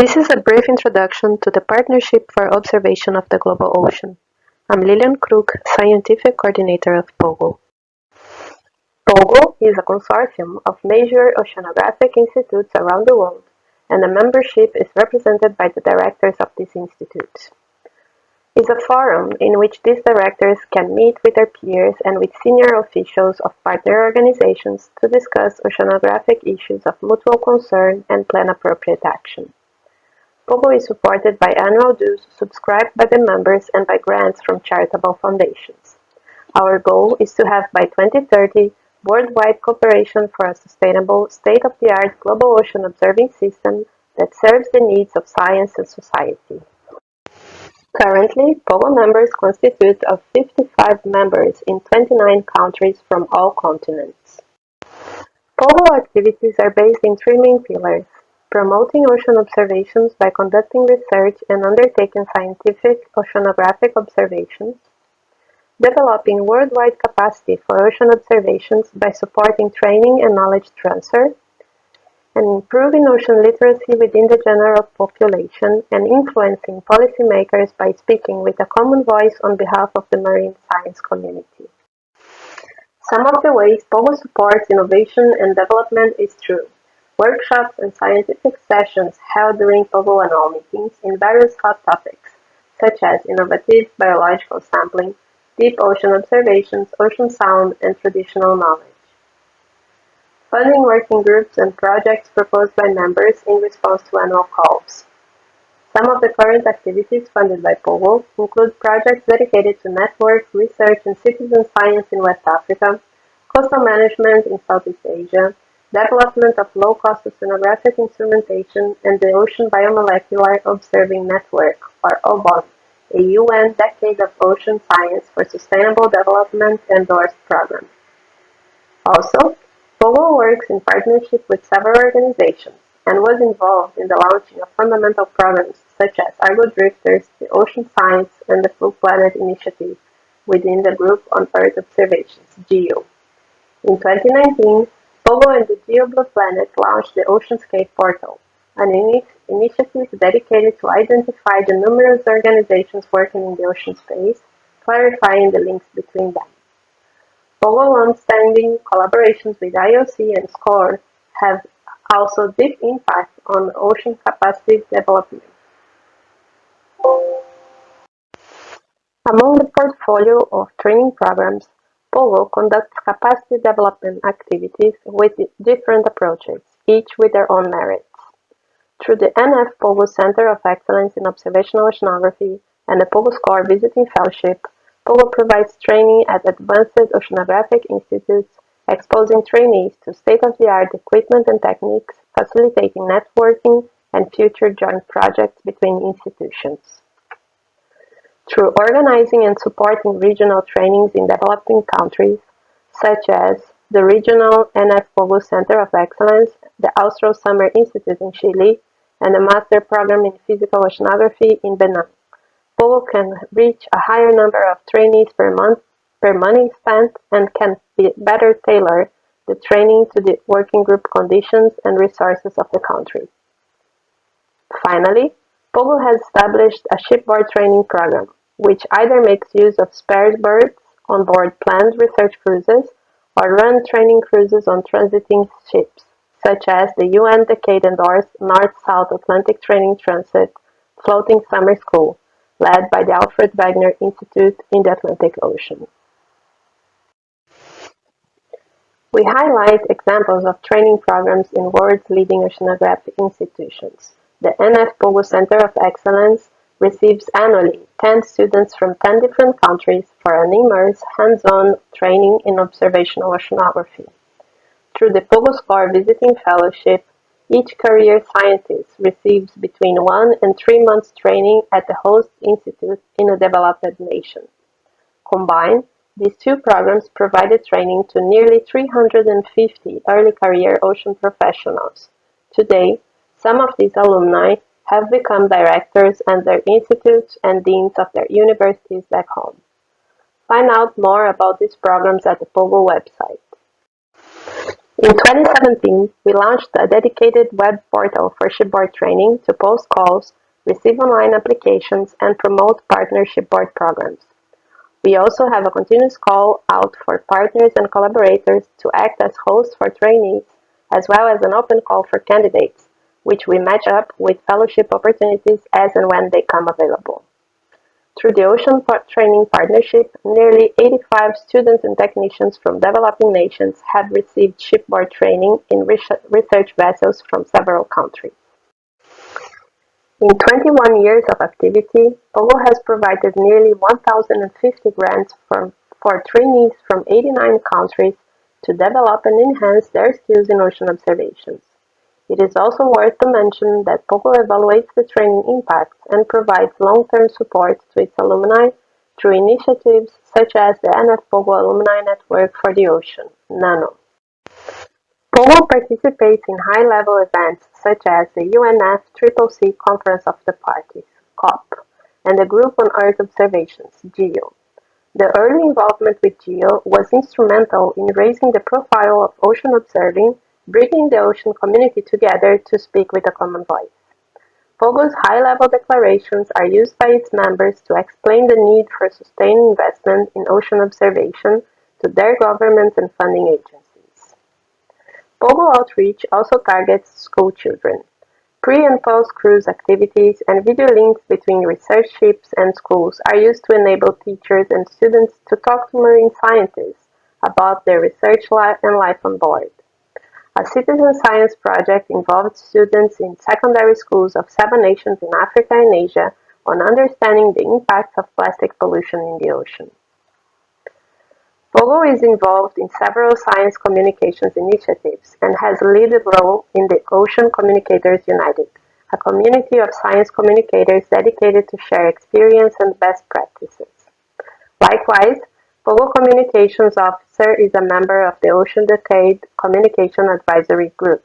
This is a brief introduction to the Partnership for Observation of the Global Ocean. I'm Lilian Krug, Scientific Coordinator of POGO. POGO is a consortium of major oceanographic institutes around the world, and the membership is represented by the directors of these institutes. It is a forum in which these directors can meet with their peers and with senior officials of partner organizations to discuss oceanographic issues of mutual concern and plan appropriate action. POGO is supported by annual dues subscribed by the members and by grants from charitable foundations. Our goal is to have by 2030 worldwide cooperation for a sustainable, state-of-the-art global ocean observing system that serves the needs of science and society. Currently, POGO members constitute of 55 members in 29 countries from all continents. POGO activities are based in three main pillars: promoting ocean observations by conducting research and undertaking scientific oceanographic observations, developing worldwide capacity for ocean observations by supporting training and knowledge transfer, and improving ocean literacy within the general population and influencing policymakers by speaking with a common voice on behalf of the marine science community. Some of the ways POGO supports innovation and development is through workshops and scientific sessions held during POGO annual meetings in various hot topics, such as innovative biological sampling, deep ocean observations, ocean sound, and traditional knowledge. Funding working groups and projects proposed by members in response to annual calls. Some of the current activities funded by POGO include projects dedicated to network, research, and citizen science in West Africa, coastal management in Southeast Asia, development of low-cost oceanographic instrumentation, and the Ocean Biomolecular Observing Network, or OBON, a UN Decade of Ocean Science for Sustainable Development endorsed program. Also, POGO works in partnership with several organizations and was involved in the launching of fundamental programs such as Argo Drifters, the Ocean Science, and the Full Planet Initiative within the Group on Earth Observations, GEO. In 2019, POGO and the Geo Blue Planet launched the Oceanscape Portal, an initiative dedicated to identify the numerous organizations working in the ocean space, clarifying the links between them. POGO long-standing collaborations with IOC and SCORE have also deep impact on ocean capacity development. Among the portfolio of training programs, POGO conducts capacity development activities with different approaches, each with their own merits. Through the NF POGO Center of Excellence in Observational Oceanography and the POGO SCORE Visiting Fellowship, POGO provides training at advanced oceanographic institutes, exposing trainees to state-of-the-art equipment and techniques, facilitating networking and future joint projects between institutions. Through organizing and supporting regional trainings in developing countries, such as the regional NF POGO Center of Excellence, the Austral Summer Institute in Chile, and the Master Program in Physical Oceanography in Benin, POGO can reach a higher number of trainees per money spent and can better tailor the training to the working group conditions and resources of the country. Finally, POGO has established a shipboard training program, which either makes use of spare berths on board planned research cruises or run training cruises on transiting ships, such as the UN Decade-endorsed North-South Atlantic Training Transit Floating Summer School, led by the Alfred Wegener Institute in the Atlantic Ocean. We highlight examples of training programs in world's leading oceanographic institutions. The NF POGO Center of Excellence receives annually 10 students from 10 different countries for an immersive, hands-on training in observational oceanography. Through the POGO SCORE Visiting Fellowship, each career scientist receives between 1 and 3 months training at the host institute in a developed nation. Combined, these two programs provided training to nearly 350 early career ocean professionals. Today, some of these alumni have become directors at their institutes and deans of their universities back home. Find out more about these programs at the POGO website. In 2017, we launched a dedicated web portal for shipboard training to post calls, receive online applications, and promote partner shipboard programs. We also have a continuous call out for partners and collaborators to act as hosts for trainees, as well as an open call for candidates, which we match up with fellowship opportunities as and when they come available. Through the Ocean Training Partnership, nearly 85 students and technicians from developing nations have received shipboard training in research vessels from several countries. In 21 years of activity, POGO has provided nearly 1,050 grants for trainees from 89 countries to develop and enhance their skills in ocean observations. It is also worth to mention that POGO evaluates the training impacts and provides long-term support to its alumni through initiatives such as the NF-POGO Alumni Network for the Ocean, NANO. POGO participates in high-level events such as the UNFCCC Conference of the Parties, COP, and the Group on Earth Observations, GEO. The early involvement with GEO was instrumental in raising the profile of ocean observing, bringing the ocean community together to speak with a common voice. POGO's high-level declarations are used by its members to explain the need for sustained investment in ocean observation to their governments and funding agencies. POGO outreach also targets school children. Pre- and post-cruise activities and video links between research ships and schools are used to enable teachers and students to talk to marine scientists about their research and life on board. A citizen science project involved students in secondary schools of 7 nations in Africa and Asia on understanding the impacts of plastic pollution in the ocean. POGO is involved in several science communications initiatives and has a lead role in the Ocean Communicators United, a community of science communicators dedicated to share experience and best practices. Likewise, POGO Communications Officer is a member of the Ocean Decade Communication Advisory Group.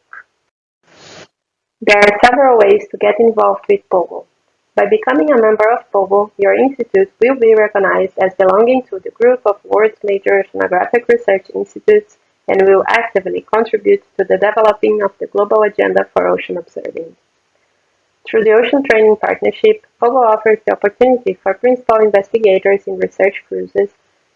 There are several ways to get involved with POGO. By becoming a member of POGO, your institute will be recognized as belonging to the group of world's major oceanographic research institutes and will actively contribute to the developing of the global agenda for ocean observing. Through the Ocean Training Partnership, POGO offers the opportunity for principal investigators in research cruises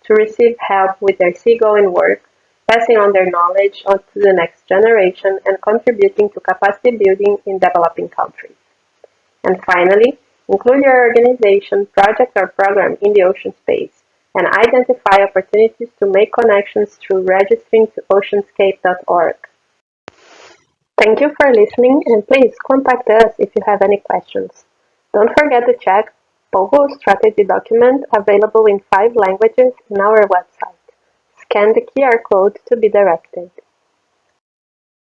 to receive help with their seagoing work, passing on their knowledge on to the next generation and contributing to capacity building in developing countries. And finally, include your organization, project, or program in the ocean space and identify opportunities to make connections through registering to oceanscape.org. Thank you for listening, and please contact us if you have any questions. Don't forget to check POGO strategy document available in 5 languages in our website. Scan the QR code to be directed.